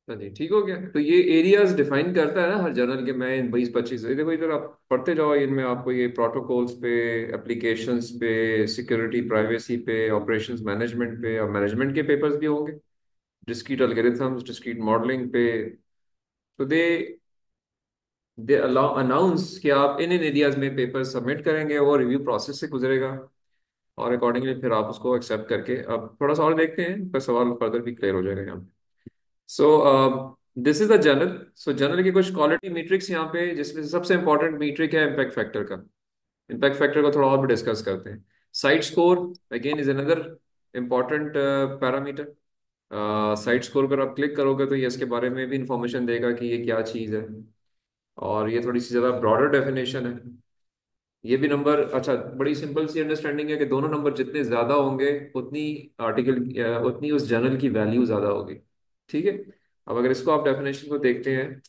हाँ जी, ठीक हो गया। तो ये एरियाज डिफाइन करता है ना हर जर्नल के। मैं 20-25 देखो इधर आप पढ़ते जाओ, इनमें आपको ये प्रोटोकॉल्स पे, एप्लीकेशंस पे, सिक्योरिटी प्राइवेसी पे, ऑपरेशंस मैनेजमेंट पे, और मैनेजमेंट के पेपर्स भी होंगे, डिस्क्रीट एल्गोरिथम्स, डिस्क्रीट मॉडलिंग पे। तो दे अलाउ अनाउंस कि आप इन इन एरियाज में पेपर सबमिट करेंगे, वो रिव्यू प्रोसेस से गुजरेगा, और अकॉर्डिंगली फिर आप उसको एक्सेप्ट करके। अब थोड़ा सा और देखते हैं, पर सवाल फर्दर भी क्लियर हो जाएगा यहाँ पे। So this is the journal. So journal की कुछ क्वालिटी मीट्रिक्स यहाँ पे, जिसमें से सबसे इंपॉर्टेंट मीट्रिक है इम्पैक्ट फैक्टर का। इम्पैक्ट फैक्टर को थोड़ा और भी डिस्कस करते हैं। Site score again is another important parameter. Site score पर आप क्लिक करोगे तो ये इसके बारे में भी इंफॉर्मेशन देगा कि ये क्या चीज़ है, और ये थोड़ी सी ज़्यादा ब्रॉडर डेफिनेशन है। ये भी नंबर, अच्छा, बड़ी सिंपल सी अंडरस्टैंडिंग है कि दोनों नंबर जितने ज़्यादा होंगे उतनी आर्टिकल उतनी उस जर्नल की वैल्यू ज़्यादा होगी। ठीक है। अब अगर इसको आप डेफिनेशन को देखते हैं,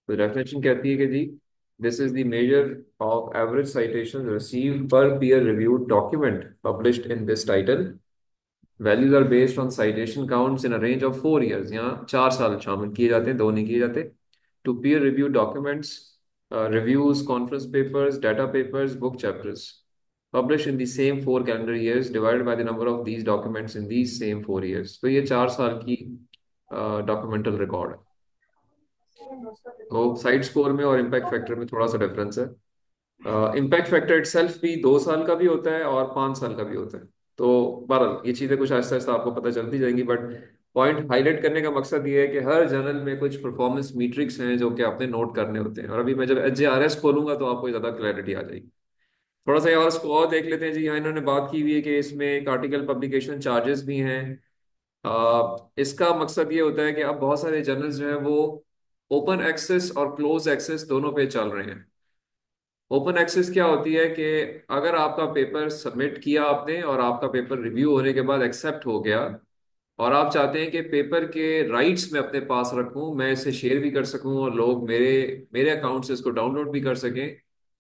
तो डेफिनेशन कहती है कि जी, this is the measure of average citation received per peer reviewed document published in this title. Values are based on citation counts in a range of 4 years। यहाँ 4 साल शामिल किए जाते हैं, दो नहीं किए जाते। To peer review documents, reviews, conference papers, data papers, book chapters, published in the same 4 calendar years, divided by the number of these documents in these same 4 years। तो ये 4 साल की डॉक्यूमेंटल रिकॉर्ड है। तो साइड स्कोर में और impact factor में थोड़ा सा डिफरेंस है। इम्पैक्ट फैक्टर इटसेल्फ भी 2 साल का भी होता है और 5 साल का भी होता है। तो बहरहाल ये चीज़ें कुछ आहिस्ता आहिस्ता आपको पता चलती जाएंगी, बट पॉइंट हाईलाइट करने का मकसद ये है कि हर जर्नल में कुछ परफॉर्मेंस मीट्रिक्स हैं जो कि आपने नोट करने होते हैं। और अभी मैं जब एच खोलूंगा तो आपको ज़्यादा क्लैरिटी आ जाएगी। थोड़ा सा और इसको और देख लेते हैं जी। यहाँ इन्होंने बात की हुई है कि इसमें एक आर्टिकल पब्लिकेशन चार्जेस भी हैं। इसका मकसद ये होता है कि अब बहुत सारे जर्नल्स जो हैं वो ओपन एक्सेस और क्लोज एक्सेस दोनों पे चल रहे हैं। ओपन एक्सेस क्या होती है कि अगर आपका पेपर सबमिट किया आपने और आपका पेपर रिव्यू होने के बाद एक्सेप्ट हो गया, और आप चाहते हैं कि पेपर के राइट्स मैं अपने पास रखूं, मैं इसे शेयर भी कर सकूं और लोग मेरे मेरे अकाउंट से इसको डाउनलोड भी कर सकें,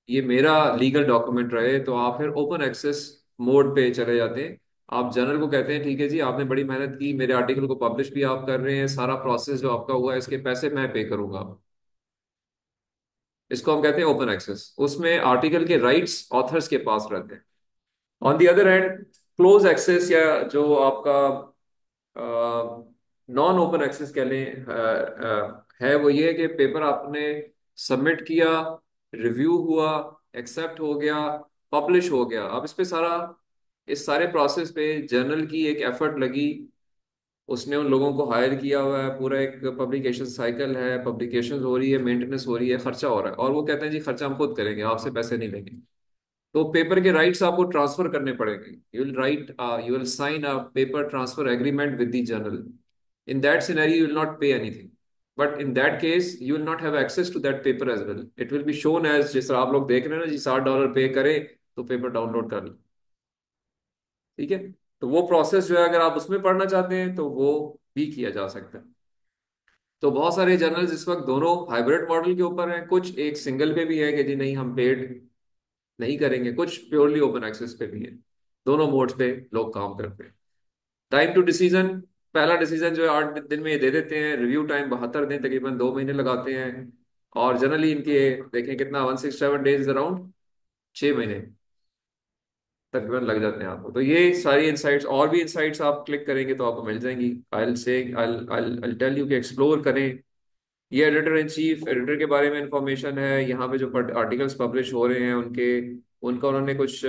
ये मेरा लीगल डॉक्यूमेंट रहे, तो आप फिर ओपन एक्सेस मोड पे चले जाते हैं। आप जर्नल को कहते हैं ठीक है जी, आपने बड़ी मेहनत की, मेरे आर्टिकल को पब्लिश भी आप कर रहे हैं, सारा प्रोसेस जो आपका हुआ है इसके पैसे मैं पे करूंगा। इसको हम कहते हैं ओपन एक्सेस। उसमें आर्टिकल के राइट्स ऑथर्स के पास रहते हैं। On the other hand, close access या जो आपका नॉन ओपन एक्सेस कह लें, है वो ये है कि पेपर आपने सबमिट किया, रिव्यू हुआ, एक्सेप्ट हो गया, पब्लिश हो गया। अब इस सारे प्रोसेस पे जर्नल की एक एफर्ट लगी, उसने उन लोगों को हायर किया हुआ है, पूरा एक पब्लिकेशन साइकिल है, पब्लिकेशन हो रही है, मेंटेनेंस हो रही है, खर्चा हो रहा है, और वो कहते हैं जी खर्चा हम खुद करेंगे, आपसे पैसे नहीं लेंगे। तो पेपर के राइट्स आपको ट्रांसफर करने पड़ेंगे। You will sign a paper transfer agreement with the journal. In that scenario you will not pay anything, but in that case you will not have access to that paper as well. It will be shown as, जिस तरह आप लोग देख रहे हैं ना जी, $60 पे करें तो पेपर डाउनलोड कर लो। ठीक है। तो वो प्रोसेस जो है, अगर आप उसमें पढ़ना चाहते हैं तो वो भी किया जा सकता है। तो बहुत सारे जर्नल्स इस वक्त दोनों हाइब्रिड मॉडल के ऊपर हैं। कुछ एक सिंगल पे भी है कि जी नहीं हम पेड नहीं करेंगे, कुछ प्योरली ओपन एक्सेस पे भी है। दोनों मोड्स पे लोग काम करते हैं। टाइम टू डिसीजन, पहला डिसीजन जो है 8 दिन में ये दे देते हैं। रिव्यू टाइम 72 दिन, तकरीबन 2 महीने लगाते हैं। और जनरली इनके देखें कितना, 167 डेज, अराउंड 6 महीने तकरीबन लग जाते हैं आपको। तो ये सारी इंसाइट्स, और भी इंसाइट्स आप क्लिक करेंगे तो आपको मिल जाएंगी। आई टेल यू कि एक्सप्लोर करें। ये एडिटर इन चीफ, एडिटर के बारे में इंफॉर्मेशन है। यहाँ पे जो आर्टिकल्स पब्लिश हो रहे हैं उनके, उनका उन्होंने कुछ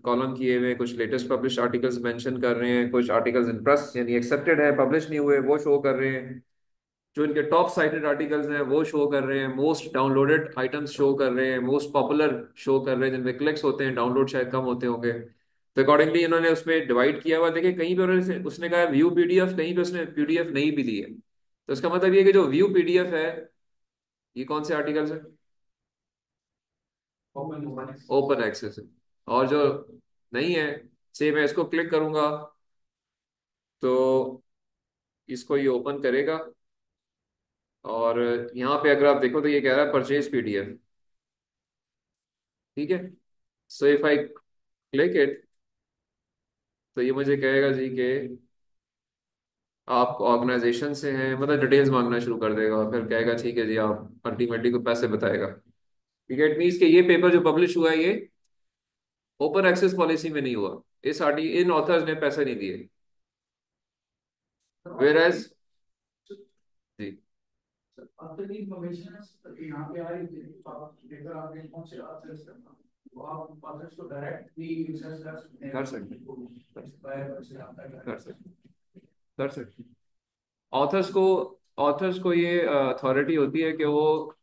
कॉलम किए हुए हैं, कुछ लेटेस्ट पब्लिश आर्टिकल्स मेंशन कर रहे हैं, कुछ आर्टिकल्स इन प्रेस यानी एक्सेप्टेड है, पब्लिश नहीं हुए, वो शो कर रहे हैं। जो इनके टॉप साइटेड आर्टिकल्स हैं वो शो कर रहे हैं, मोस्ट डाउनलोडेड आइटम्स शो कर रहे हैं, मोस्ट पॉपुलर शो कर रहे हैं, जिनमें क्लिक्स होते हैं, डाउनलोड शायद कम होते होंगे। तो अकॉर्डिंगली इन्होंने उसमें डिवाइड किया हुआ। देखिए कहीं पे उसने कहा व्यू पीडीएफ, कहीं पे उसने पीडीएफ नहीं भी दी है। तो इसका मतलब ये है कि जो व्यू पीडीएफ है, ये कौन से आर्टिकल्स है? ओपन एक्सेस है। और जो नहीं है, से मैं इसको क्लिक करूंगा तो इसको ये ओपन करेगा। और यहाँ पे अगर आप देखो तो ये कह रहा है परचेज पीडीएफ। ठीक है। So if I click it, तो ये मुझे कहेगा जी कि आप ऑर्गेनाइजेशन से हैं, मतलब डिटेल्स मांगना शुरू कर देगा, और फिर कहेगा ठीक है जी, आप अल्टीमेटली को पैसे बताएगा। ठीक है, इट मीन्स कि ये पेपर जो पब्लिश हुआ है ये ओपन एक्सेस पॉलिसी में नहीं हुआ। इन ऑथर्स ने पैसे नहीं दिए। वेयर एज जी। आपकी इन्फॉर्मेशन यहाँ पे आ रही थी तो आप लेकर आपने कौन से ऑथर्स करना वो आप ऑथर्स को डायरेक्टली रिसर्च कर सकते हैं कर कि सकते उनको कर इंस्पायर से आता कर है। सकते कर सकते ऑथर्स को ऑथर्स को ये अथॉरिटी होती है कि वो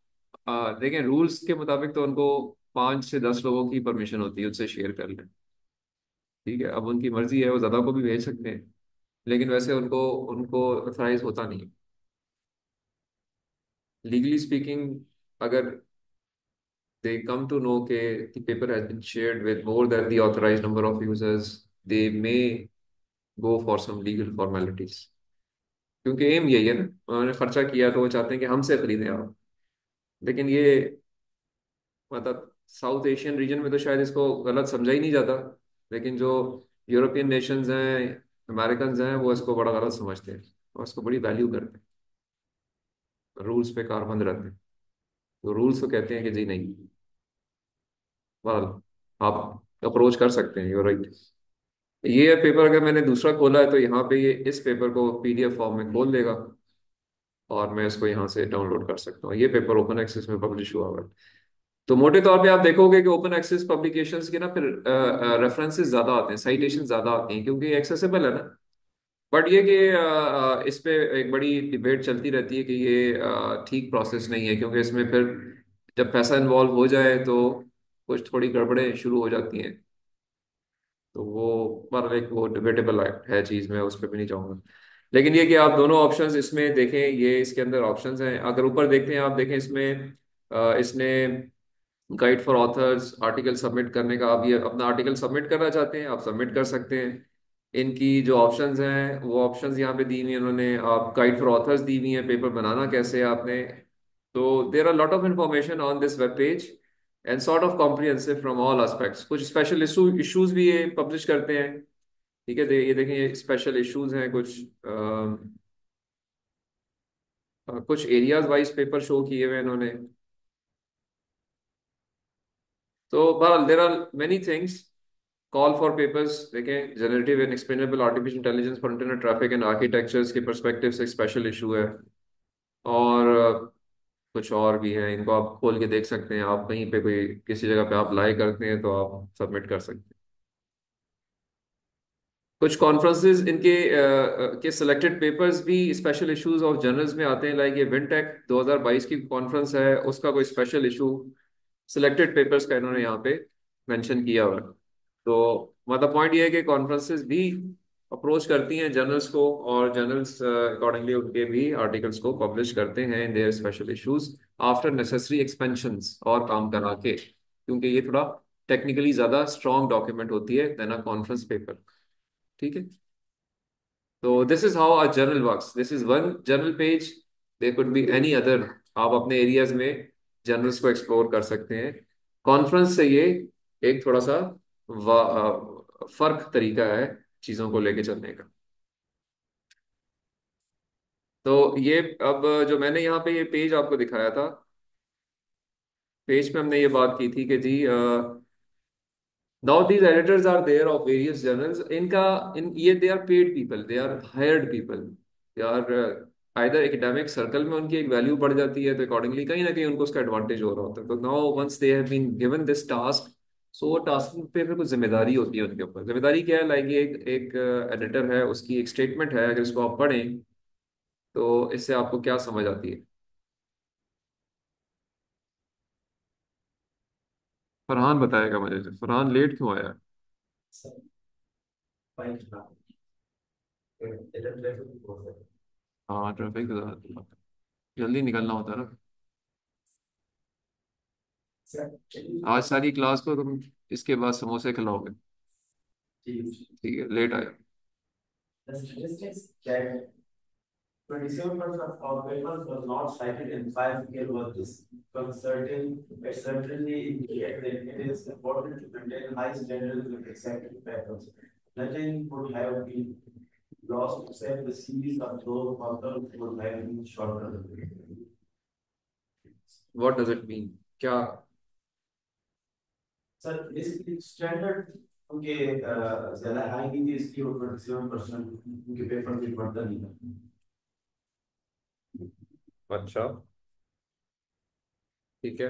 देखें, रूल्स के मुताबिक तो उनको 5 से 10 लोगों की परमिशन होती है उससे शेयर कर लें। ठीक है, अब उनकी मर्जी है, वो ज़्यादा को भी भेज सकते हैं, लेकिन वैसे उनको उनको अथराइज होता नहीं। लीगली स्पीकिंग, अगर they come to know that the paper has been shared with more than the authorized number of users, they may go for some legal formalities। क्योंकि एम यही है ना, उन्होंने खर्चा किया तो वो चाहते हैं कि हमसे खरीदें आप। लेकिन ये, मतलब साउथ एशियन रीजन में तो शायद इसको गलत समझा ही नहीं जाता, लेकिन जो यूरोपियन नेशंस हैं, अमेरिकन हैं, वो इसको बड़ा गलत समझते हैं और इसको बड़ी वैल्यू करते हैं, रूल्स पे कारबंद रहते हैं। तो रूल्स को कहते हैं कि जी नहीं, well, आप अप्रोच कर सकते हैं, यूर राइट। ये पेपर अगर मैंने दूसरा खोला है तो यहाँ पे ये इस पेपर को पीडीएफ फॉर्म में खोल देगा, और मैं इसको यहाँ से डाउनलोड कर सकता हूँ। ये पेपर ओपन एक्सेस में पब्लिश हुआ हुआ है। तो मोटे तौर पे आप देखोगे कि ओपन एक्सेस पब्लिकेशंस के ना फिर रेफरेंसेस ज्यादा आते हैं, साइटेशन ज्यादा आती हैं, क्योंकि एक्सेसिबल है ना। बट ये कि इस पे एक बड़ी डिबेट चलती रहती है कि ये ठीक प्रोसेस नहीं है, क्योंकि इसमें फिर जब पैसा इन्वॉल्व हो जाए तो कुछ थोड़ी गड़बड़ें शुरू हो जाती हैं। तो वो पर एक वो डिबेटेबल है चीज़, मैं उस पर भी नहीं जाऊंगा। लेकिन ये कि आप दोनों ऑप्शंस इसमें देखें, ये इसके अंदर ऑप्शंस हैं। अगर ऊपर देखते हैं आप, देखें इसमें इसने guide for authors, article submit करने का, आप ये अपना आर्टिकल सबमिट करना चाहते हैं आप सबमिट कर सकते हैं। इनकी जो ऑप्शंस हैं वो ऑप्शंस यहाँ पे दी हुई हैं उन्होंने। आप गाइड फॉर ऑथर्स दी हुई हैं, पेपर बनाना कैसे है आपने। तो there are lot of information on this web page and sort of comprehensive from all aspects. कुछ स्पेशल इशूज भी ये पब्लिश करते हैं। ठीक है, ये देखें, ये स्पेशल इश्यूज हैं कुछ, कुछ एरियाज वाइज पेपर शो किए हुए हैं इन्होंने। तो बहरहाल there are many things. Call for papers देखें, generative and explainable artificial intelligence for internet traffic and architectures के पर्सपेक्टिव से एक स्पेशल इशू है। और कुछ और भी है, इनको आप खोल के देख सकते हैं। आप कहीं पे कोई किसी जगह पे आप अप्लाई करते हैं तो आप सबमिट कर सकते हैं। कुछ कॉन्फ्रेंसेस इनके के सिलेक्टेड पेपर्स भी स्पेशल इश्यूज ऑफ जर्नल्स में आते हैं, लाइक ये विंटेक 2022 की कॉन्फ्रेंस है, उसका कोई स्पेशल इशू सिलेक्टेड पेपर्स का इन्होंने यहाँ पे मेंशन किया हुआ है। तो मतलब पॉइंट ये है कि कॉन्फ्रेंसेस भी अप्रोच करती हैं जर्नल्स को, और जर्नल्स अकॉर्डिंगली उनके भी आर्टिकल्स को पब्लिश करते हैं in their special issues after necessary expansions और काम करा के, क्योंकि ये थोड़ा टेक्निकली ज्यादा स्ट्रॉन्ग डॉक्यूमेंट होती है देन अ कॉन्फ्रेंस पेपर। ठीक है, तो this is how a journal works. This is one journal page, there could be any other. आप अपने एरियाज में जर्नल्स को एक्सप्लोर कर सकते हैं। कॉन्फ्रेंस से ये एक थोड़ा सा फर्क तरीका है चीजों को लेके चलने का। तो ये अब जो मैंने यहाँ पे ये पेज आपको दिखाया था, पेज पे हमने ये बात की थी कि जी now these editors are there of various journals, इनका इन ये they are paid people, they are hired people, they are either academic circle में उनकी एक वैल्यू बढ़ जाती है, तो अकॉर्डिंगली कहीं ना कहीं उनको उसका एडवांटेज हो रहा होता है। तो now once they have been given this task, so वो टास्क पे फिर कुछ जिम्मेदारी होती है उनके ऊपर। जिम्मेदारी क्या है, लाइक ये एक एडिटर है, उसकी एक स्टेटमेंट है, अगर इसको आप पढ़ें तो इससे आपको क्या समझ आती है। फरहान बताएगा मुझे, फरहान लेट क्यों आया। हाँ, ट्रैफिक जल्दी निकलना होता है ना। आज सारी क्लास को तुम इसके बाद समोसे खिलाओगे। ठीक है, लेट आए। The statistics that 27% of our papers was not cited in 5 year was disconcerting. It certainly indicates that it is important to maintain high standards with accepted papers. Nothing would have been lost itself, the series of those authors would have been shorter. What does it mean? क्या? Sir इस standard उनके ज्यादा high नहीं थी, इसकी वो 27% उनके paper में पढ़ता नहीं था। अच्छा, ठीक है।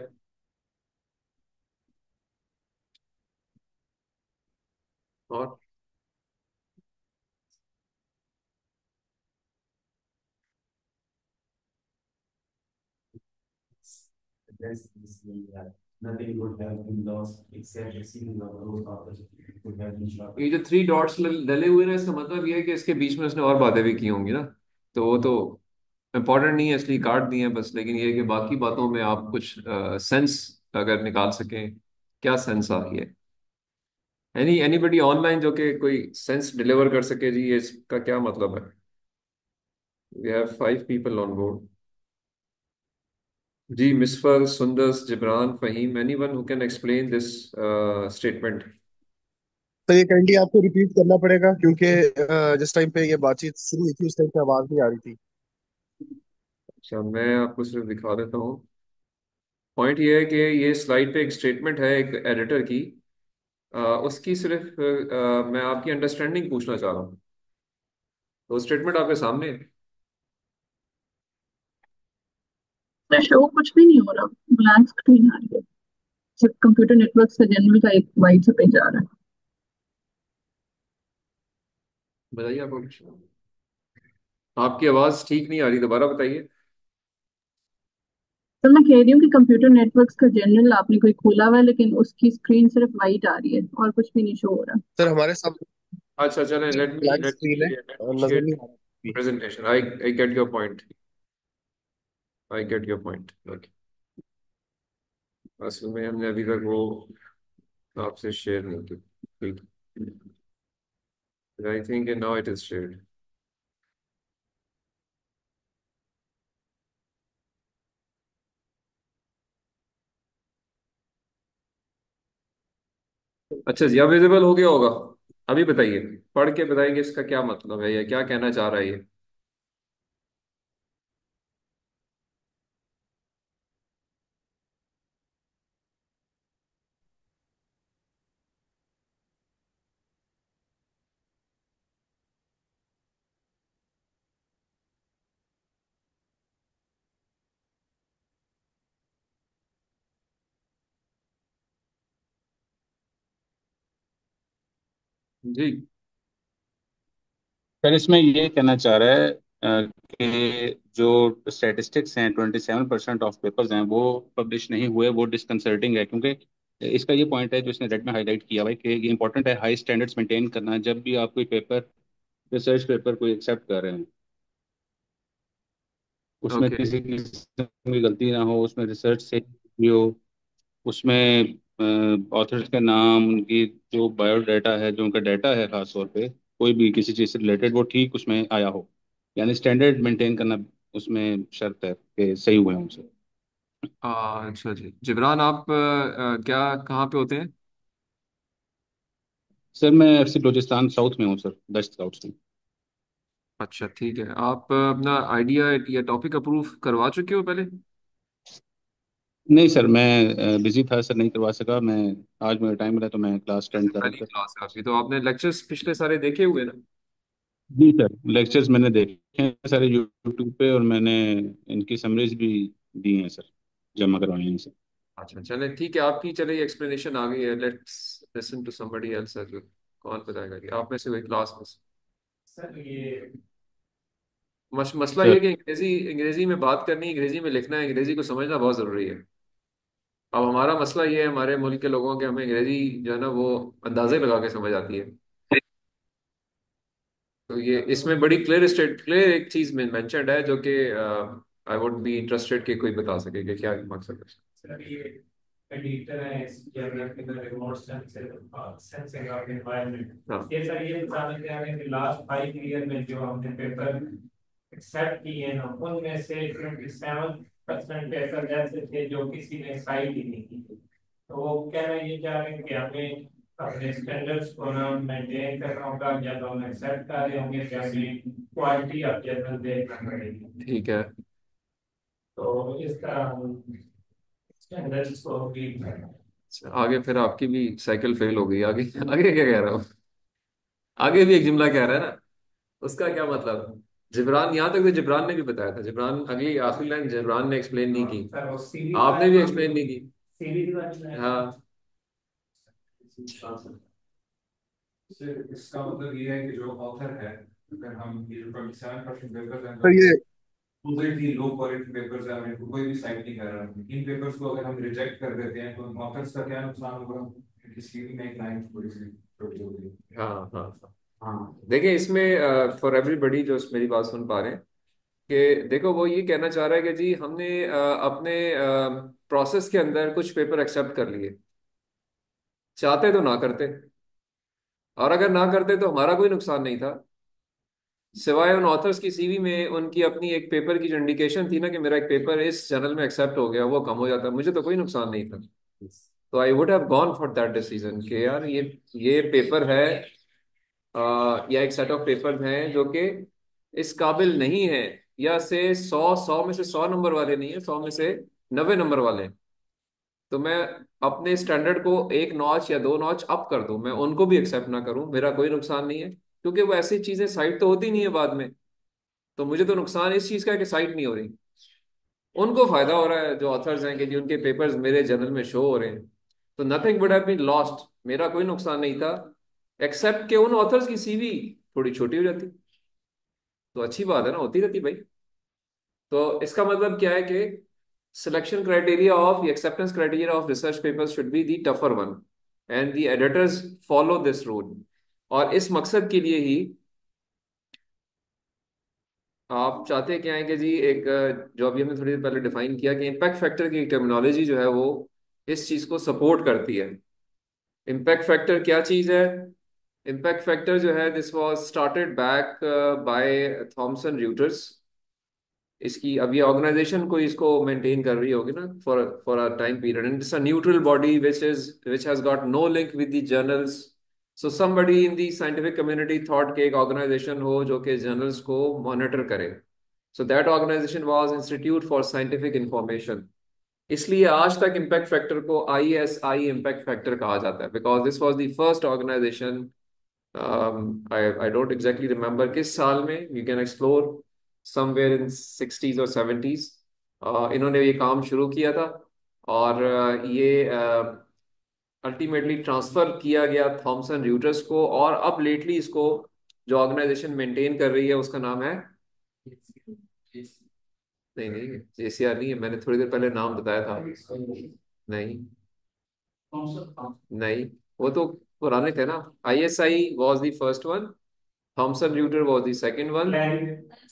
और Nothing would have been lost except the series of those authors would have been shorter. ये जो थ्री डॉट्स डले हुए ना, इसका मतलब ये है कि इसके बीच में उसने और बातें भी की होंगी ना, तो वो तो इम्पोर्टेंट नहीं है इसलिए काट दिए हैं बस। लेकिन ये है कि बाकी बातों में आप कुछ सेंस अगर निकाल सकें, क्या सेंस आ रही है? एनीबडी ऑनलाइन जो कि कोई सेंस डिलीवर कर सके जी, ये इसका क्या मतलब है? We have 5 people on board. जी, Misfar, Sundas, Jibran, Faheem, anyone who can explain this statement? तो ये काइंडली आपको रिपीट करना पड़ेगा, क्योंकि जिस टाइम पे ये बातचीत शुरू हुई थी उस टाइम पे आवाज नहीं आ रही थी। अच्छा, मैं आपको सिर्फ दिखा देता हूँ। पॉइंट ये है कि ये स्लाइड पे एक स्टेटमेंट है एक एडिटर की। उसकी सिर्फ मैं आपकी अंडरस्टैंडिंग पूछना चाह रहा हूँ। तो स्टेटमेंट आपके सामने है। मैं शो कुछ भी नहीं हो रहा, ब्लैंक स्क्रीन आ रही है, सिर्फ कंप्यूटर नेटवर्क से जनरल का एक वाइड सा पेज आ रहा है। बताइए आपको कुछ। आपकी आवाज़ ठीक नहीं आ रही, दोबारा बताइए। तो मैं कह रही हूँ कि कंप्यूटर नेटवर्क्स का जनरल आपने कोई खोला हुआ है, लेकिन उसकी स्क्रीन सिर्फ वाइट आ रही है और कुछ भी नहीं शो हो रहा। सर हमारे सामने अच्छा, चलें, let me blank let screen है मी लेट और मी नजर शेयर नहीं आ रही। Presentation. I get your point. I get your point, okay. असल में हमने अभी तक वो आपसे शेयर नहीं की। ठीक, I think now it is shared. अच्छा जी, अब विजिबल हो गया होगा। अभी बताइए, पढ़ के बताइए इसका क्या मतलब है या क्या कहना चाह रहा है ये। जी। सर इसमें ये कहना चाह रहा है कि जो स्टैटिस्टिक्स हैं 27% ऑफ पेपर्स हैं वो पब्लिश नहीं हुए, वो डिसकंसर्टिंग है। क्योंकि इसका ये पॉइंट है जो इसने रेड में हाईलाइट किया हुआ है कि ये इंपॉर्टेंट है हाई स्टैंडर्ड्स मेंटेन करना जब भी आप कोई पेपर, रिसर्च पेपर कोई एक्सेप्ट कर रहे हैं। उसमें ओके। किसी किस्म की गलती ना हो, उसमें रिसर्च से भी हो, उसमें ऑथर्स के नाम, उनकी जो बायोडाटा है, जो उनका डाटा है खास तौर पे कोई भी किसी चीज़ से रिलेटेड, वो ठीक उसमें आया हो। यानी स्टैंडर्ड मेंटेन करना उसमें शर्त है कि सही हुए हैं उनसे। अच्छा जी, जिब्रान आप क्या कहाँ पे होते हैं? सर मैं एफसी बलूचिस्तान साउथ में हूँ सर, दश्त साउथ में। अच्छा, ठीक है। आप अपना आइडिया या टॉपिक अप्रूव करवा चुके हो पहले? नहीं सर, मैं बिजी था सर, नहीं करवा सका मैं। आज मेरा टाइम मिला तो मैं क्लास अच्छा, अटेंड कर पहली रहा था। क्लास है आपकी, तो आपने लेक्चर्स पिछले सारे देखे हुए ना? जी सर, लेक्चर्स मैंने देखे हैं सारे यूट्यूब पे, और मैंने इनकी समरीज भी दी हैं सर, जमा करवाई हैं इनसे। अच्छा, चले ठीक है, आपकी चले एक्सप्लेनेशन आ गई है। Let's listen to somebody else. कौन बताएगा कि आप में से कोई क्लास में सर ये मसला ये है सर कि अंग्रेजी अंग्रेजी में बात करनी, अंग्रेजी में लिखना है, अंग्रेजी को समझना बहुत ज़रूरी है। अब हमारा मसला ये है हमारे मुल्क के लोगों के, हमें अंग्रेजी जो है ना वो अंदाजे लगा के समझ आती है। तो ये इसमें बड़ी क्लियर एक चीज में मेंशन्ड है जो कि आई वुड बी इंटरेस्टेड कि कोई बता सके कि क्या मकसद है। सर ये एडिटर है इसके अंदर के अंदर रिमोट सेंसिंग ऑफ हाँ। एनवायरनमेंट, ये सर ये बताना चाह रहे हैं कि लास्ट 5 ईयर में जो हमने पेपर एक्सेप्ट किए हैं उनमें से 27% पेपर ऐसे थे जो किसी ने साइट ही नहीं की। तो वो कहना ये चाह रहे हैं कि हमें अपने स्टैंडर्ड्स को ना मेंटेन करना होगा, या तो हम एक्सेप्ट कर रहे होंगे कि हमें क्वालिटी ऑफ जर्नल देखना पड़ेगी। ठीक है। तो इस तरह हम स्टैंडर्ड्स को भी अच्छा, आगे फिर आपकी भी साइकिल फेल हो गई। आगे आगे क्या कह रहा हूँ? आगे भी एक जुमला कह रहा है ना, उसका क्या मतलब? जिब्रान, यहाँ तक तो जिब्रान ने भी बताया था। जिब्रान, अगली आखिरी लाइन जिब्रान ने एक्सप्लेन नहीं की, सर वो सीवी आपने भी एक्सप्लेन नहीं की। सीवी वाला हाँ। इसका मतलब ये है कि जो ऑथर है, अगर हम ये 27% पेपर्स हैं तो जो ये completely लो क्वालिटी पेपर्स हैं, हमें कोई भी साइट नहीं कर रहा है, इन पेपर्स को अगर हम रिजेक्ट कर देते हैं तो ऑथर्स का क्या नुकसान होगा? क्योंकि सीवी में एक लाइन थोड़ी सी छोटी होगी। हाँ हाँ हाँ। हाँ। देखिए इसमें फॉर एवरीबडी जो मेरी बात सुन पा रहे हैं, कि देखो वो ये कहना चाह रहा है कि जी हमने अपने प्रोसेस के अंदर कुछ पेपर एक्सेप्ट कर लिए, चाहते तो ना करते, और अगर ना करते तो हमारा कोई नुकसान नहीं था, सिवाय उन ऑथर्स की सीवी में उनकी अपनी एक पेपर की जो इंडिकेशन थी ना कि मेरा एक पेपर इस जर्नल में एक्सेप्ट हो गया, वो कम हो जाता, मुझे तो कोई नुकसान नहीं था। तो I would have gone for that decision कि यार ये पेपर है, या एक सेट ऑफ पेपर्स हैं जो कि इस काबिल नहीं है, या से 100 में से 100 नंबर वाले नहीं है, 100 में से 90 नंबर वाले हैं, तो मैं अपने स्टैंडर्ड को एक नॉच या दो नॉच अप कर दूं, मैं उनको भी एक्सेप्ट ना करूं, मेरा कोई नुकसान नहीं है, क्योंकि वो ऐसी चीजें साइट तो होती नहीं है बाद में। तो मुझे तो नुकसान इस चीज का है कि साइट नहीं हो रही, उनको फायदा हो रहा है जो ऑथर्स हैं कि जी उनके पेपर्स मेरे जर्नल में शो हो रहे हैं। तो nothing would have been lost, मेरा कोई नुकसान नहीं था, एक्सेप्ट के उन ऑथर्स की सीवी थोड़ी छोटी हो जाती। तो अच्छी बात है ना, होती रहती भाई। तो इसका मतलब क्या है कि selection criteria of acceptance criteria of research papers should be the tougher one, and the editors follow this rule. और इस मकसद के लिए ही आप चाहते क्या है कि जी एक जो अभी हमने थोड़ी देर पहले डिफाइन किया कि इम्पैक्ट फैक्टर की टर्मिनोलॉजी जो है वो इस चीज को सपोर्ट करती है। इम्पैक्ट फैक्टर क्या चीज है? इम्पैक्ट फैक्टर जो है, this was started back by Thomson Reuters. इसकी अभी ऑर्गेनाइजेशन कोई इसको मेंटेन कर रही होगी ना for for a time period, and it's a neutral body which has got no link with the journals. So somebody in the scientific community thought कि एक ऑर्गेनाइजेशन हो जो कि जर्नल्स को मॉनिटर करे। So that organization was institute for scientific information. इसलिए आज तक इम्पैक्ट फैक्टर को ISI इम्पैक्ट फैक्टर कहा जाता है, because this was the first organization. I don't exactly remember किस साल में, you can explore somewhere in 60s और 70s इन्होंने ये काम शुरू किया था। और ये अल्टीमेटली ट्रांसफर किया गया थॉमसन रियूटर्स को, और अब लेटली इसको जो ऑर्गेनाइजेशन मेंटेन कर रही है उसका नाम है, नहीं नहीं JCR नहीं है, मैंने थोड़ी देर पहले नाम बताया था। नहीं नहीं, वो तो पुराने थे ना। ISI was the first one, Thomson Reuters was the second one,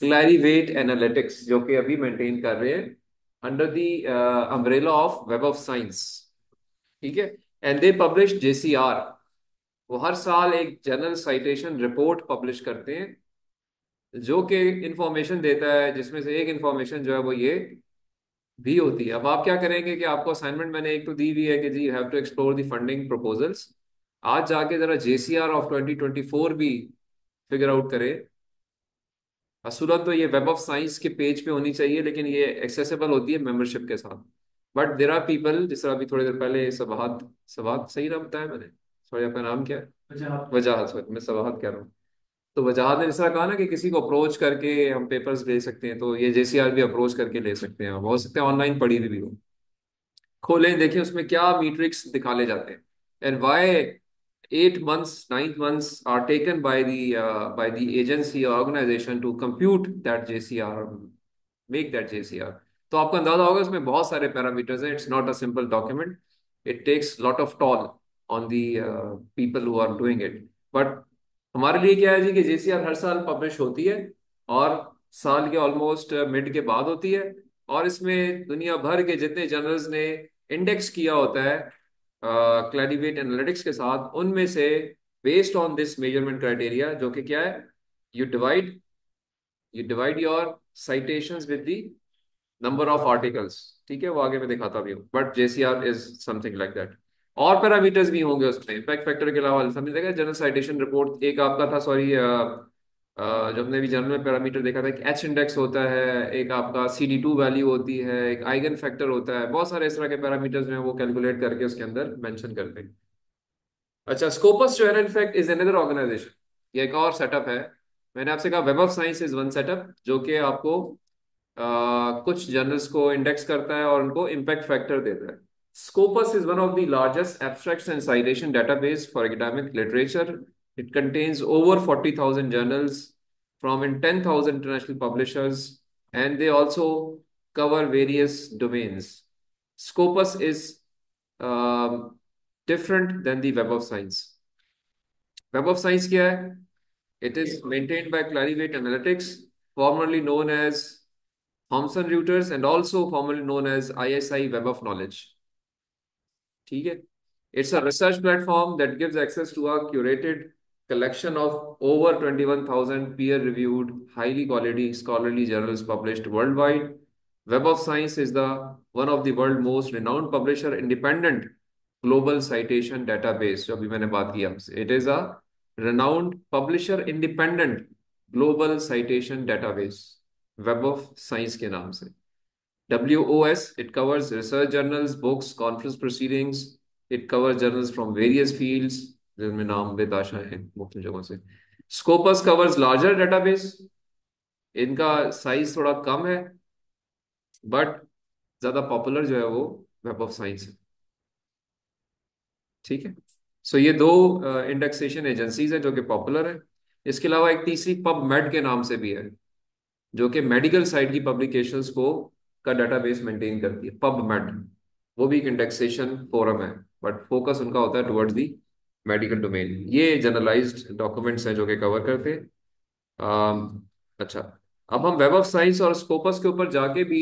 Clarivate Analytics जो कि अभी मेंटेन कर रहे हैं under the umbrella of web of science. ठीक है। And they publish JCR। वो हर साल एक जर्नल साइटेशन रिपोर्ट पब्लिश करते हैं जो कि इंफॉर्मेशन देता है, जिसमें से एक इंफॉर्मेशन जो है वो ये भी होती है। अब आप क्या करेंगे कि आपको असाइनमेंट मैंने एक तो दी हुई है कि जी you have to explore the funding proposals. आज जाके जरा JCR ऑफ 2024 भी फिगर आउट करें। असूलन तो ये वेब ऑफ साइंस के पेज पे होनी चाहिए, लेकिन ये एक्सेसिबल होती है मेंबरशिप के साथ। बट देर आर पीपल, जिस तरह अभी थोड़ी देर पहले सबाहत, सबाहत सही नाम बताया मैंने, सॉरी आपका नाम क्या है? वजाहत, सॉरी मैं सबाहत कह रहा हूँ। तो वजाहत ने जिस तरह कहा ना कि किसी को अप्रोच करके हम पेपर्स ले सकते हैं, तो ये JCR भी अप्रोच करके ले सकते हैं, हो सकते हैं ऑनलाइन पढ़ी हुई भी हो। खोलें देखें उसमें क्या मीट्रिक्स दिखाले जाते हैं, and Y 8 months 9 months are taken by the agency or organization to compute that JCR, make that JCR। तो आपको अंदाजा होगा इसमें बहुत सारे पैरामीटर्स हैं, it's not a simple document, it takes lot of toll on the people who are doing it. But हमारे लिए क्या है जी कि JCR हर साल पब्लिश होती है, और साल के ऑलमोस्ट मिड के बाद होती है, और इसमें दुनिया भर के जितने जर्नल्स ने इंडेक्स किया होता है क्लैरिवेट एनालिटिक्स के साथ, उनमें से based on this measurement criteria जो कि क्या है, you divide you divide your citations with the number of articles. ठीक है, वो आगे मैं दिखाता भी हूँ, but JCR is something like that. और पैरामीटर्स भी होंगे उसमें इम्पैक्ट फैक्टर के अलावा, समझ जनरल साइटेशन रिपोर्ट एक आपका था, सॉरी, जो हमने भी जर्नल में पैरामीटर देखा था कि एच इंडेक्स होता है, एक आपका CD2 वैल्यू होती है, एक आइगन फैक्टर होता है, बहुत सारे इस तरह के पैरामीटर्स जो हैं वो कैलकुलेट करके उसके अंदर मेंशन करते हैं। अच्छा, स्कोपस जो है इनफैक्ट इज अनदर ऑर्गेनाइजेशन, ये एक और सेटअप है। मैंने आपसे कहा web of science is one setup जो कि आपको कुछ जर्नल्स को इंडेक्स करता है और उनको इम्पैक्ट फैक्टर देता है। Scopus is one of the largest abstracts and citation database for academic literature. It contains over 40,000 journals from in 10,000 international publishers, and they also cover various domains. Scopus is um, different than the Web of Science. Web of Science क्या है? It is maintained by Clarivate Analytics, formerly known as Thomson Reuters, and also formerly known as ISI Web of Knowledge. ठीक है, it's a research platform that gives access to a curated collection of over 21,000 peer-reviewed, highly quality scholarly journals published worldwide. Web of Science is the one of the world most renowned publisher independent global citation database, जो अभी मैंने बात की आपसे. It is a renowned publisher independent global citation database, Web of Science के नाम से. WOS, it covers research journals, books, conference proceedings. It covers journals from various fields, जिनमें नाम बेताशा है मुख्तलिफ जगहों से. Scopus covers larger database. इनका साइज थोड़ा कम है, बट ज्यादा पॉपुलर जो है वो वेब ऑफ साइंस है. ठीक है, सो ये दो इंडेक्सेशन एजेंसीज हैं जो कि पॉपुलर है. इसके अलावा एक तीसरी पबमेड के नाम से भी है, जो कि मेडिकल साइट की पब्लिकेशंस को का डेटाबेस मेंटेन करती है. पबमेड वो भी एक इंडेक्सेशन फोरम है, बट फोकस उनका होता है टुवर्ड्स दी मेडिकल डोमेन. ये जनरलाइज्ड डॉक्यूमेंट्स हैं जो कि कवर करते हैं. अच्छा, अब हम वेब ऑफ साइंस और स्कोपस के ऊपर जाके भी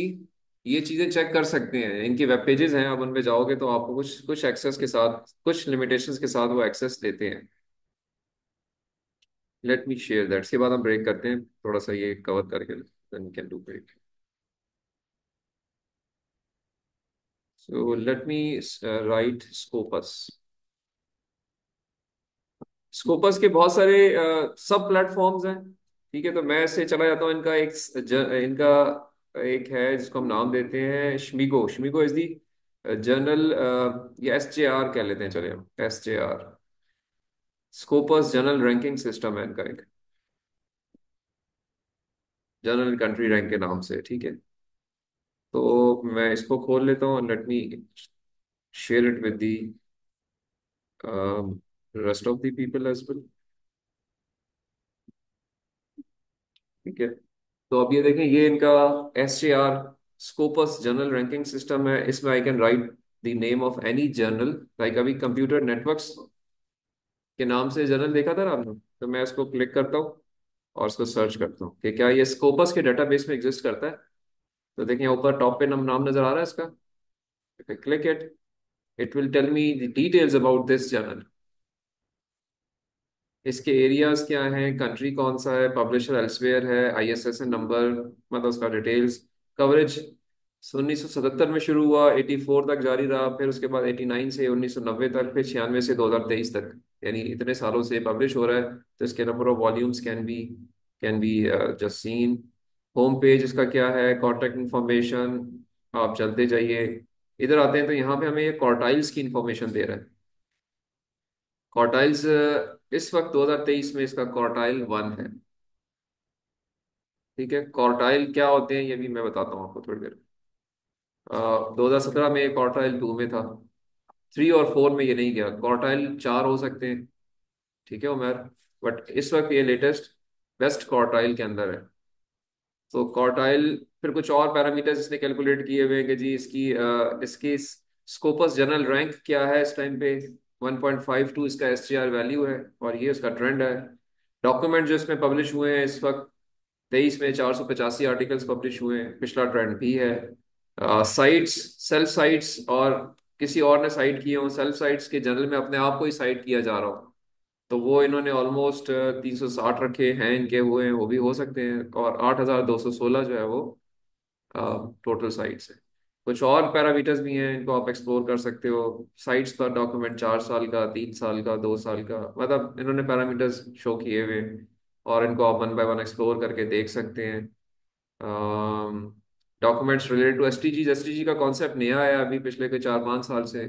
ये चीजें चेक कर सकते हैं. इनकी वेब पेजेस हैं, अब उन पे जाओगे तो आपको कुछ कुछ एक्सेस के साथ, कुछ लिमिटेशंस के साथ वो एक्सेस देते हैं. Late me share that. इसके बाद हम ब्रेक करते हैं, थोड़ा सा ये कवर करके then can do break. So let me write Scopus. Scopus के बहुत सारे सब प्लेटफॉर्म्स हैं. ठीक है, तो मैं ऐसे चला जाता हूँ. इनका एक है जिसको हम नाम देते हैं शमीगो. शमीगो इज दी जर्नल, या SJR कह लेते हैं, चले हम SJR. Scopus journal ranking system है इनका, एक जनरल कंट्री रैंक के नाम से. ठीक है, तो मैं इसको खोल लेता हूँ. Let me share it with the rest of the people as well. ठीक है, तो अब ये देखें, ये इनका SJR Scopus journal ranking system है. इसमें I can write the name of any journal. Like अभी कंप्यूटर नेटवर्क्स के नाम से जर्नल देखा था ना आपने, तो मैं इसको क्लिक करता हूँ और इसको सर्च करता हूँ कि क्या ये स्कोपस के डेटाबेस में एग्जिस्ट करता है. तो देखें ऊपर टॉप पे नाम नजर आ रहा है इसका. Click it, it will tell me the details about this journal. इसके एरियाज क्या हैं, कंट्री कौन सा है, पब्लिशर एल्सवेयर है, ISSN नंबर, मतलब उसका डिटेल्स. कवरेज 1977 में शुरू हुआ, 84 तक जारी रहा, फिर उसके बाद 89 से 1990 तक, फिर 96 से 2023 तक, यानी इतने सालों से पब्लिश हो रहा है. तो इसके number of volumes can be just seen. Home page इसका क्या है, कॉन्टैक्ट इंफॉर्मेशन. आप चलते जाइए, इधर आते हैं तो यहाँ पे हमें ये क्वार्टाइल्स की इंफॉर्मेशन दे रहा है. क्वार्टाइल्स इस वक्त 2023 में इसका क्वार्टाइल 1 है. ठीक है, क्वार्टाइल क्या होते हैं ये भी मैं बताता हूँ आपको थोड़ी देर. 2017 में क्वार्टाइल 2 में था, 3 और 4 में ये नहीं गया. क्वार्टाइल 4 हो सकते हैं. ठीक है उमर, बट इस वक्त ये लेटेस्ट बेस्ट क्वार्टाइल के अंदर है. तो क्वार्टाइल, फिर कुछ और पैरामीटर्स इसने कैलकुलेट किए हुए हैं कि जी इसकी स्कोपस जनरल रैंक क्या है इस टाइम पे. 1.52 इसका SJR वैल्यू है, और ये उसका ट्रेंड है. डॉक्यूमेंट जो इसमें पब्लिश हुए हैं इस वक्त 23 में 485 आर्टिकल्स पब्लिश हुए हैं, पिछला ट्रेंड भी है. साइट्स, सेल्फ साइट्स और किसी और ने साइट किए हों, सेल्फ साइट्स के जनरल में अपने आप को ही साइट किया जा रहा हो, तो वो इन्होंने ऑलमोस्ट 360 रखे हैं, इनके हुए हैं, वो भी हो सकते हैं. और 8,216 जो है वो टोटल साइट्स है. कुछ और पैरामीटर्स भी हैं, इनको आप एक्सप्लोर कर सकते हो। साइट्स का डॉक्यूमेंट 4 साल का, 3 साल का, 2 साल का, मतलब इन्होंने पैरामीटर्स शो किए हुए हैं, और इनको आप वन बाय वन एक्सप्लोर करके देख सकते हैं। Documents related to SDG, SDG का कॉन्सेप्ट नया आया अभी पिछले के 4-5 साल से,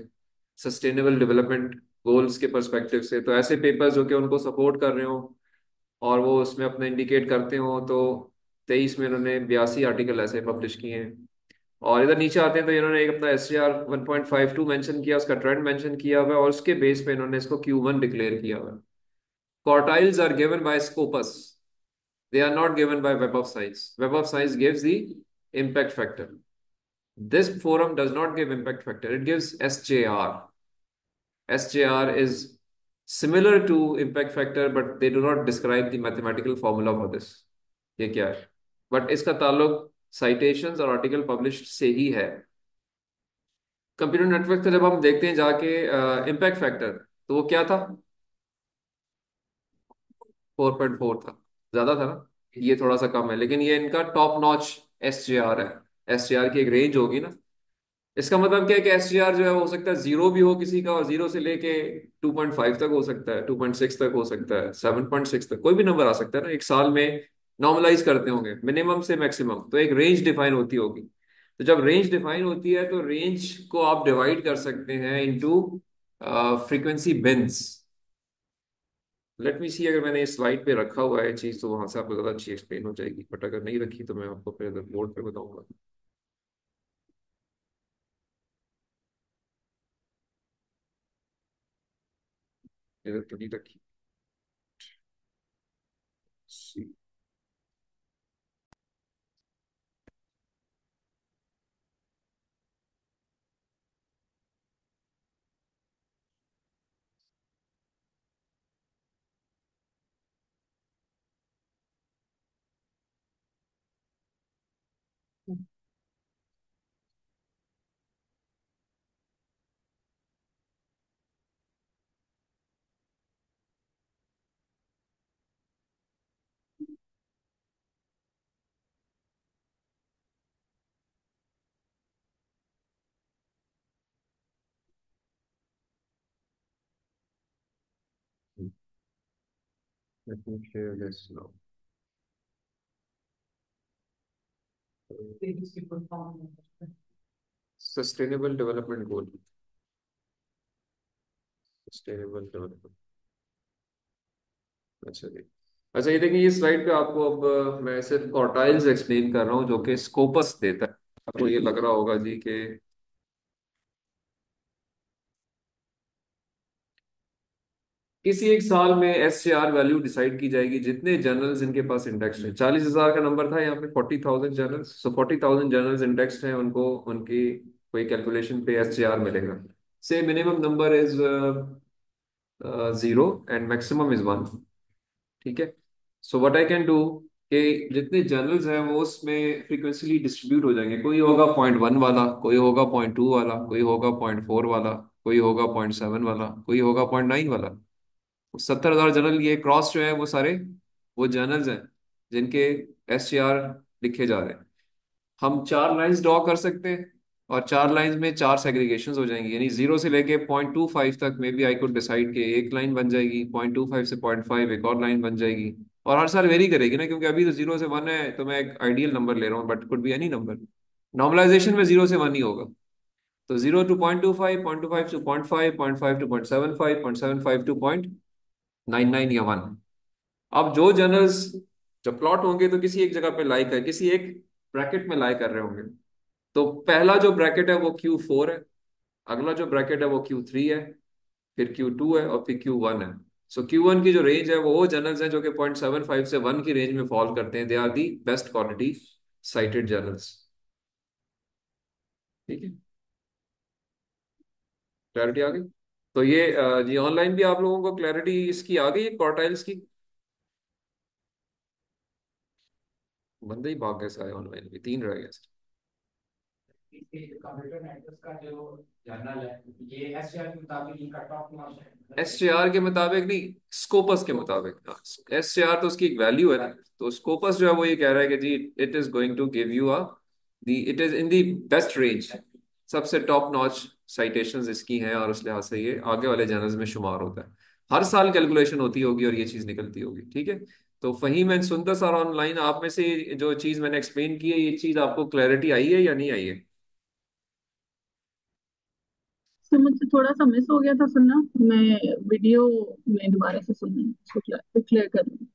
सस्टेनेबल डेवलपमेंट गोल्स के पर्सपेक्टिव से। तो ऐसे पेपर्स जो कि उनको सपोर्ट कर रहे हो और वो उसमें अपने इंडिकेट करते हो, तो 23 में इन्होंने 82 आर्टिकल ऐसे पब्लिश किए हैं। और इधर नीचे आते हैं तो इन्होंने एक अपना SCR 1.52 मेंशन किया, उसका ट्रेंड मेंशन किया हुआ है, और उसके बेस पे इन्होंने इसको Q1 डिक्लेयर किया हुआ है। Quartiles are given by Scopus, they are not given by Web of Science. Web of Science gives the impact factor. This forum does not give impact factor, it gives SJR. SJR is similar to impact factor, but they do not describe the mathematical formula for this. ये क्या है, but इसका ताल्लुक citations और article publish से ही है। Computer network का जब हम देखते हैं जाके इम्पैक्ट फैक्टर, तो वो क्या था? 4.4 था, ज्यादा था ना? ये थोड़ा सा कम है, लेकिन ये इनका टॉप नॉच SJR है। SJR की एक रेंज होगी ना, इसका मतलब क्या है कि SJR जो है वो हो सकता है जीरो भी हो किसी का, और जीरो से लेके 2.5 तक हो सकता है, 2.6 तक हो सकता है, 7.6 तक, कोई भी नंबर आ सकता है ना एक साल में। नॉर्मलाइज करते होंगे मिनिमम से मैक्सिमम, तो एक रेंज डिफाइन होती होगी। तो जब रेंज डिफाइन होती है तो रेंज को आप डिवाइड कर सकते हैं into frequency bins. Let me see, अगर मैंने इस स्लाइड पे रखा हुआ है चीज तो वहां से आपको ज्यादा अच्छी एक्सप्लेन हो जाएगी, बट अगर नहीं रखी तो मैं आपको फिर बोर्ड पे बताऊंगा। इधर तो नहीं रखी। Let me share this now. Sustainable development goal, sustainable development. अच्छा जी। अच्छा, ये देखिए, ये स्लाइड पे आपको अब मैं सिर्फ क्वार्टाइल्स एक्सप्लेन कर रहा हूँ जो कि स्कोपस देता है। आपको ये लग रहा होगा जी कि किसी एक साल में SCR वैल्यू डिसाइड की जाएगी, जितने जर्नल्स इनके पास इंडेक्स है। 40,000 का नंबर था, यहाँ पे 40,000 जर्नल्स, सो 40,000 जर्नल्स इंडेक्स हैं, उनको उनकी कोई कैलकुलेशन पे SCR मिलेगा। से minimum number is 0 and maximum is 1। ठीक है। So what I can do कि जितने जर्नल्स हैं वो उसमें फ्रीक्वेंसीली डिस्ट्रीब्यूट हो जाएंगे। कोई होगा 0.1 वाला, कोई होगा 0.2 वाला, कोई होगा 0.4 वाला, कोई होगा 0.7 वाला, कोई होगा 0.9 वाला। 70,000 जर्नल ये क्रॉस जो है वो सारे वो जर्नल्स हैं जिनके SCR लिखे जा रहे हैं। हम 4 लाइंस ड्रॉ कर सकते हैं, और 4 लाइंस में 4 सेग्रीगेशंस हो जाएंगी, यानी 0 से लेके 0.25 तक maybe I could decide कि एक लाइन बन जाएगी, 0.25 से 0.5 एक और लाइन बन जाएगी। और हर साल वेरी करेगी ना, क्योंकि अभी तो 0 से 1 है, तो मैं एक आइडियल नंबर ले रहा हूँ, but could be any number. Normalization में 0 से 1 ही होगा। तो 0 to 0.25, 0.25 to 0.5, 0.5 to 0.75, 0.75 to 0.99 या 1। अब जो जर्नल्स जब प्लॉट होंगे तो किसी एक जगह पे लाई कर, किसी एक ब्रैकेट में लाई कर रहे होंगे। तो पहला जो ब्रैकेट है वो Q4 है, अगला जो ब्रैकेट है वो Q3 है, फिर Q2 है, और फिर Q1 है। सो Q1 की जो रेंज है वो जर्नल्स हैं जो कि 0.75 से 1 की रेंज में फॉल करते हैं। They are the best quality cited journals. ठीक है, क्लैरिटी आ गई? तो ये जी ऑनलाइन भी आप लोगों को क्लैरिटी इसकी आ गई है क्वार्टाइल्स की? बंदे ही भाग गए सारे, ऑनलाइन भी 3 रह गए। कंप्यूटर नेटवर्क का जो जर्नल है, ये एससीआर के मुताबिक इनका टॉप नॉच है। SCR के मुताबिक नहीं, स्कोपस के मुताबिक। SCR तो उसकी एक वैल्यू है ना, तो स्कोपस जो है वो ये कह रहा है कि जी it is going to give you a the it is in the best range, सबसे टॉप नॉच साइटेशंस इसकी हैं, और उस लिहाज से ये आगे वाले जर्नल्स में शुमार होता है। हर साल कैलकुलेशन होती होगी और ये चीज निकलती होगी, ठीक है। तो फहीम एंड सुंदर सर ऑनलाइन, आप में से जो चीज मैंने एक्सप्लेन की है, ये चीज आपको क्लैरिटी आई है या नहीं आई है? तो मुझसे थोड़ा सा मिस हो गया था सुनना। मैं वीडियो में दोबारा से सुन उसको क्लियर कर लूँ।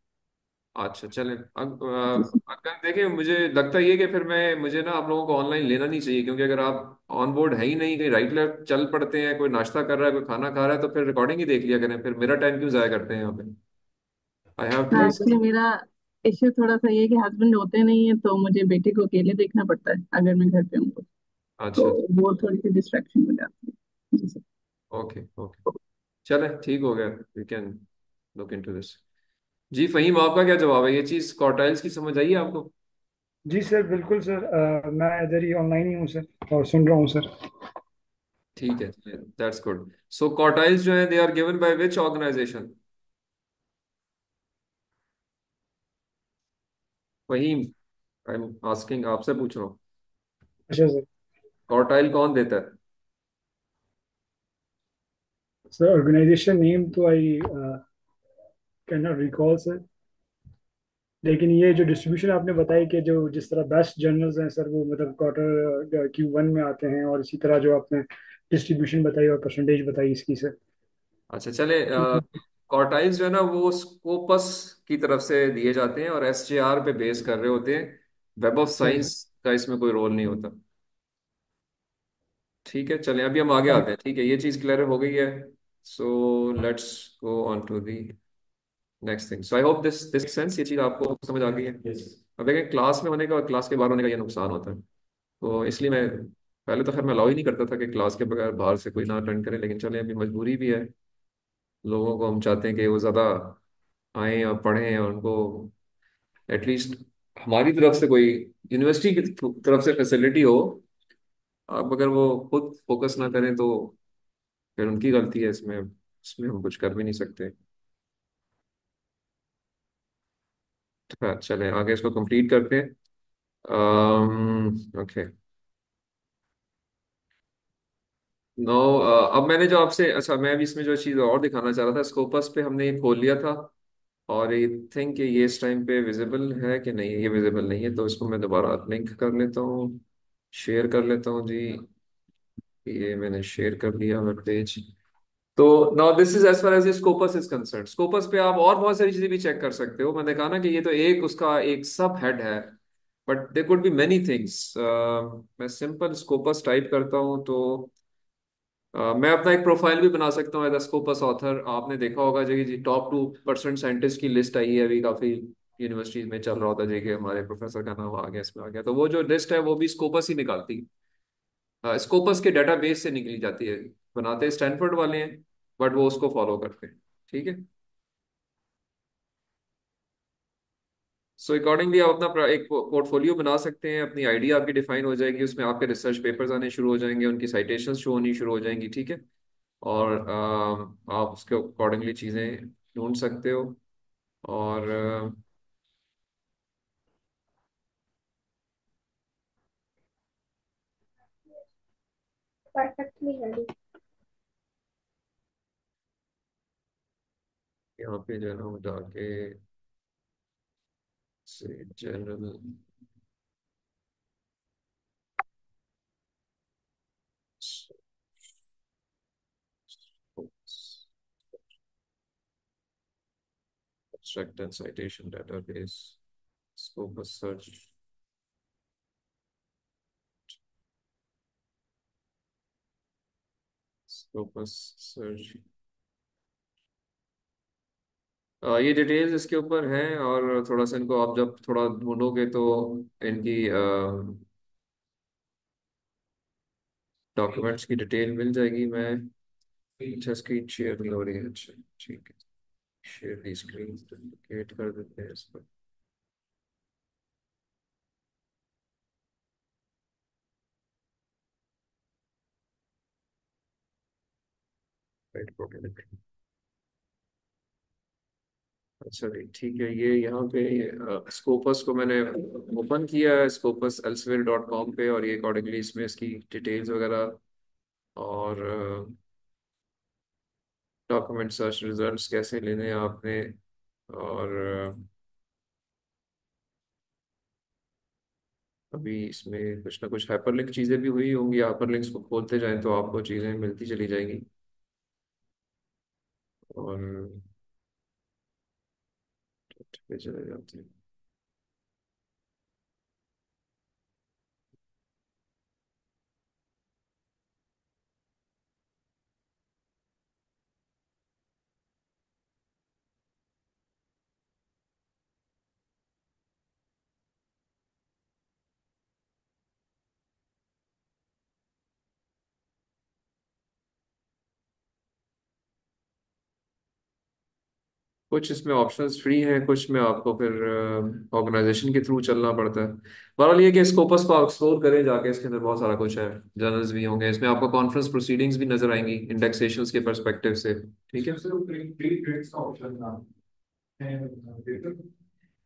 अच्छा चलें। जी सर। अगर देखें, मुझे लगता ये कि फिर मैं मुझे ना आप लोगों को ऑनलाइन लेना नहीं चाहिए, क्योंकि अगर आप ऑन बोर्ड है ही नहीं, कहीं राइट लेफ्ट चल पड़ते हैं, कोई नाश्ता कर रहा है, कोई खाना खा रहा है, तो फिर रिकॉर्डिंग ही देख लिया करें, फिर मेरा टाइम क्यों जाया करते हैं यहाँ पे। I have to. नहीं एक्चुअली सर। मेरा इश्यू थोड़ा सा ये है कि हस्बैंड होते नहीं है, तो मुझे बेटे को अकेले देखना पड़ता है अगर मैं घर पे हूँ तो अच्छा। वो थोड़ी सी डिस्ट्रैक्शन हो जाती है। जी सर। ओके ओके, चले ठीक हो गया, we can look into this. जी फहीम, आपका क्या जवाब है, ये चीज क्वार्टाइल्स की समझ आई है आपको? जी सर, बिल्कुल सर। मैं इधर ही ऑनलाइन ही हूँ सर, और सुन रहा हूँ सर। ठीक है, दैट्स गुड। सो क्वार्टाइल्स जो है, they are given by which organization? Faheem, I am asking, आपसे पूछ रहा हूँ, अच्छा सर। क्वार्टाइल कौन देता है? सर ऑर्गेनाइजेशन नेम तो I can not recall sir, लेकिन ये जो डिस्ट्रीब्यूशन आपने बताई कि जो जिस तरह बेस्ट जर्नल्स हैं सर, वो मतलब क्वार्टर Q1 में आते हैं, और इसी तरह जो आपने डिस्ट्रीब्यूशन बताई और परसेंटेज बताई इसकी सर। अच्छा चले। ठीक है। क्वार्टाइल्स जो है ना, वो स्कोपस की तरफ से दिए जाते हैं और एसजेआर पे बेस कर रहे होते हैं। वेब ऑफ सही सर। साइंस का इसमें कोई रोल नहीं होता। ठीक है, चलें अभी हम आगे आते हैं, ठीक है, ये चीज़ क्लियर हो गई है। So let's go on to the next thing. So I hope this this sense, ये चीज़ आपको समझ आ गई है। Yes. अब देखें, क्लास में होने का और क्लास के बाहर होने का ये नुकसान होता है, तो इसलिए मैं पहले तो खैर मैं अलाउ ही नहीं करता था कि क्लास के बगैर बाहर से कोई ना अटेंड करे, लेकिन चलें अभी मजबूरी भी है, लोगों को हम चाहते हैं कि वो ज़्यादा आए और पढ़ें, और उनको एटलीस्ट हमारी तरफ से कोई, यूनिवर्सिटी की तरफ से फैसिलिटी हो। अब अगर वो खुद फोकस ना करें तो फिर उनकी गलती है, इसमें इसमें हम कुछ कर भी नहीं सकते। हाँ चलें आगे इसको कंप्लीट करते हैं। ओके। नो, अब मैंने जो आपसे, अच्छा मैं अभी इसमें जो चीज़ और दिखाना चाह रहा था, स्कोपस पे हमने ये खोल लिया था, और आई थिंक ये इस टाइम पे विजिबल है कि नहीं, ये विजिबल नहीं है, तो इसको मैं दोबारा लिंक कर लेता हूँ, शेयर कर लेता हूँ जी। ये मैंने शेयर कर दिया वेब पेज। तो now this is as far as Scopus is concern. Scopus पे आप और बहुत सारी चीजें भी चेक कर सकते हो, मैंने कहा ना कि ये तो एक उसका एक सब हेड है, but there could be many things. मैं सिंपल स्कोपस टाइप करता हूँ तो मैं अपना एक प्रोफाइल भी बना सकता हूँ एज स्कोपस ऑथर। आपने देखा होगा जी जी, टॉप 2% साइंटिस्ट की लिस्ट आई है अभी, काफी यूनिवर्सिटीज में चल रहा होता है जी कि हमारे प्रोफेसर का नाम आ गया, इसमें आ गया, तो वो जो लिस्ट है वो भी स्कोपस ही निकालती है, स्कोपस के डाटाबेस से निकली जाती है। बनाते स्टैनफोर्ड वाले हैं, बट वो उसको फॉलो करते हैं, ठीक है। सो अकॉर्डिंगली आप अपना एक पोर्टफोलियो बना सकते हैं, अपनी आइडिया आपकी डिफाइन हो जाएगी, उसमें आपके रिसर्च पेपर्स आने शुरू हो जाएंगे, उनकी साइटेशंस शो होनी शुरू हो जाएंगी, ठीक है। और आप उसके अकॉर्डिंगली चीज़ें ढूंढ सकते हो। और परफेक्टली रेडी। यहाँ पे जो है ना वो जाके से general abstract and citation database, scopus search, scopus search। ये डिटेल्स इसके ऊपर हैं, और थोड़ा सा इनको आप जब थोड़ा ढूंढोगे तो इनकी डॉक्यूमेंट्स की डिटेल मिल जाएगी। मैं, अच्छा स्क्रीन शेयर नहीं हो रही है, अच्छा ठीक है, शेयर दी स्क्रीन डुप्लीकेट कर देते हैं इसको। राइट, अच्छा जी ठीक है, ये यहाँ पे स्कोपस को मैंने ओपन किया है स्कोपस एल्सवेयर डॉट कॉम पे, और ये अकॉर्डिंगली इसमें इसकी डिटेल्स वगैरह और डॉक्यूमेंट सर्च रिजल्ट्स कैसे लेने हैं आपने, और अभी इसमें कुछ ना कुछ हाइपरलिंक चीज़ें भी हुई होंगी, हाइपरलिंक्स को खोलते जाएं तो आपको चीज़ें मिलती चली जाएंगी। और पे चले जाते हैं। कुछ इसमें ऑप्शंस फ्री हैं, कुछ में आपको फिर ऑर्गेनाइजेशन के थ्रू चलना पड़ता है। बहरहाल ये कि स्कोपस को एक्सप्लोर करें जाके, इसके अंदर बहुत सारा कुछ है, जर्नल्स भी होंगे इसमें, आपको कॉन्फ्रेंस प्रोसीडिंग्स भी नजर आएंगी इंडेक्सेशंस के पर्सपेक्टिव से। ठीक है।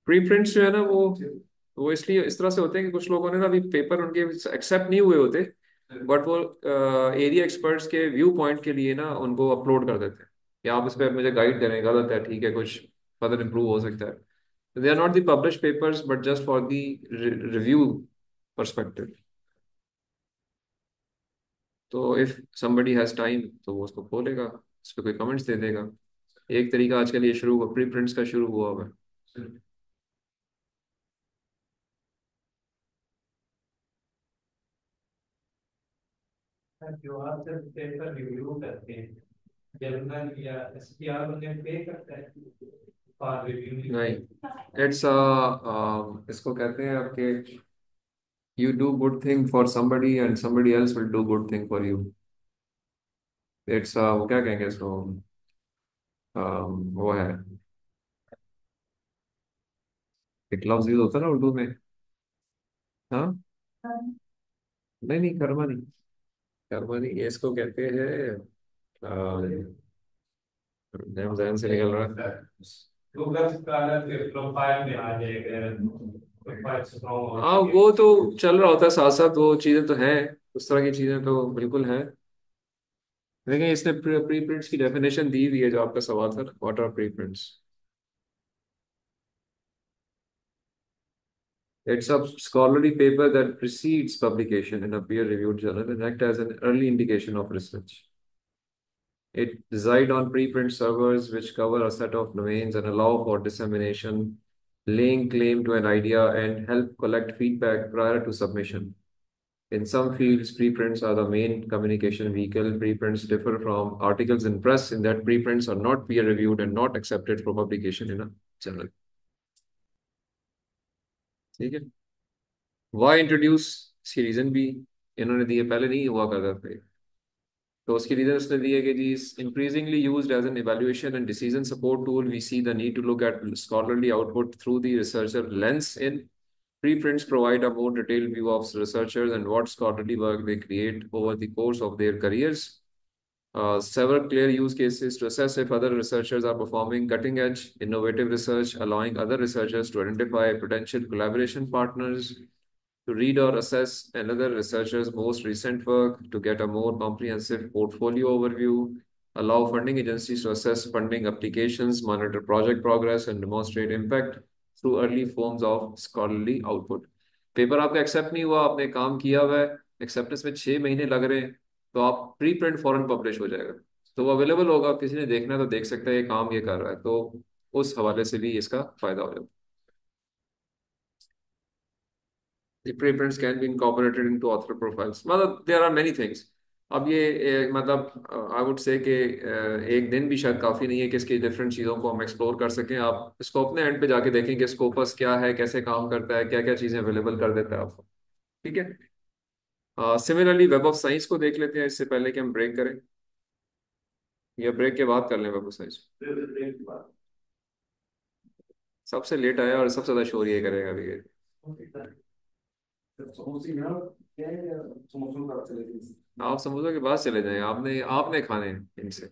प्री प्रिंट्स जो है ना वो इसलिए इस तरह से होते हैं कि कुछ लोगों ने ना अभी पेपर उनके एक्सेप्ट नहीं हुए होते, बट वो एरिया एक्सपर्ट्स के व्यू पॉइंट के लिए ना उनको अपलोड कर देते हैं कि आप इस पर मुझे गाइड करें, गलत है ठीक है, कुछ फर्दर इम्प्रूव हो सकता है। They are not the publish papers but just for the review perspective. तो इफ समबडी हैज टाइम तो वो उसको खोलेगा, उस पर कोई कमेंट्स दे देगा। एक तरीका आजकल ये शुरू हुआ, प्री प्रिंट्स का शुरू हुआ हुआ है। जो आप जब पेपर रिव्यू करते हैं, जर्नल या एसपीआर उन्हें पे करता है फॉर रिव्यू। नहीं, इट्स इसको कहते हैं आपके, you do good thing for somebody and somebody else will do good thing for you। It's वो क्या कहेंगे इसको, वो है, एक लफ्ज यूज होता है ना उर्दू में। हाँ, नहीं नहीं, कर्मा नहीं, कर्मा नहीं, ये इसको कहते हैं नाम जहन से निकल रहा है। गूगल स्कॉलर के प्रोफाइल में आ जाएगा, प्रोफाइल स्ट्रॉन्ग हाँ होती है। वो तो चल रहा होता है साथ साथ, वो चीजें तो हैं, उस तरह की चीजें तो बिल्कुल हैं। लेकिन इसने प्री प्रिंट्स की डेफिनेशन दी हुई है, जो आपका सवाल था, what are preprints. It's a scholarly paper that precedes publication in a peer-reviewed journal and act as an early indication of research. It reside on preprint servers which cover a set of domains and allow for dissemination, laying claim to an idea and help collect feedback prior to submission. In some fields, preprints are the main communication vehicle. Preprints differ from articles in press in that preprints are not peer-reviewed and not accepted for publication in a journal. ठीक है। Y introduce, इसकी reason भी इन्होंने दिए, पहले नहीं हुआ करता था। तो उसकी रीजन उसने दी है कि जी, increasingly used as an evaluation and decision support tool, we see the need to look at scholarly output through the researcher lens. In preprints provide a more detailed view of researchers and what scholarly work they create over the course of their careers. Several clear use cases to assess if other researchers are performing cutting edge, innovative research, allowing other researchers to identify potential collaboration partners, to read or assess another researcher's most recent work, to get a more comprehensive portfolio overview, allow funding agencies to assess funding applications, monitor project progress, and demonstrate impact through early forms of scholarly output. Paper आपका accept नहीं हुआ, आपने काम किया हुआ है, acceptance में 6 महीने लग रहे हैं, तो आप प्री प्रिंट फॉरन पब्लिश हो जाएगा, तो वो अवेलेबल होगा, किसी ने देखना है तो देख सकता है ये काम ये कर रहा है, तो उस हवाले से भी इसका फायदा हो जाएगा। The preprints can be incorporated into author profiles, मतलब there are many things। अब ये मतलब आई वुड से कि एक दिन भी शायद काफ़ी नहीं है कि इसकी डिफरेंट चीज़ों को हम एक्सप्लोर कर सकें। आप इसको अपने एंड पे जाके देखें कि स्कोपस क्या है, कैसे काम करता है, क्या क्या चीज़ें अवेलेबल कर देता है आपको। ठीक है। सिमिलरली वेब ऑफ साइंस को देख लेते हैं इससे पहले कि हम ब्रेक करें, या ब्रेक के बाद कर लें वेब ऑफ साइंस। सबसे लेट आया और सबसे ज़्यादा शोर ये करेगा अभी ये। आप समझो के बाद चले जाएं, आपने आपने खाने हैं इनसे।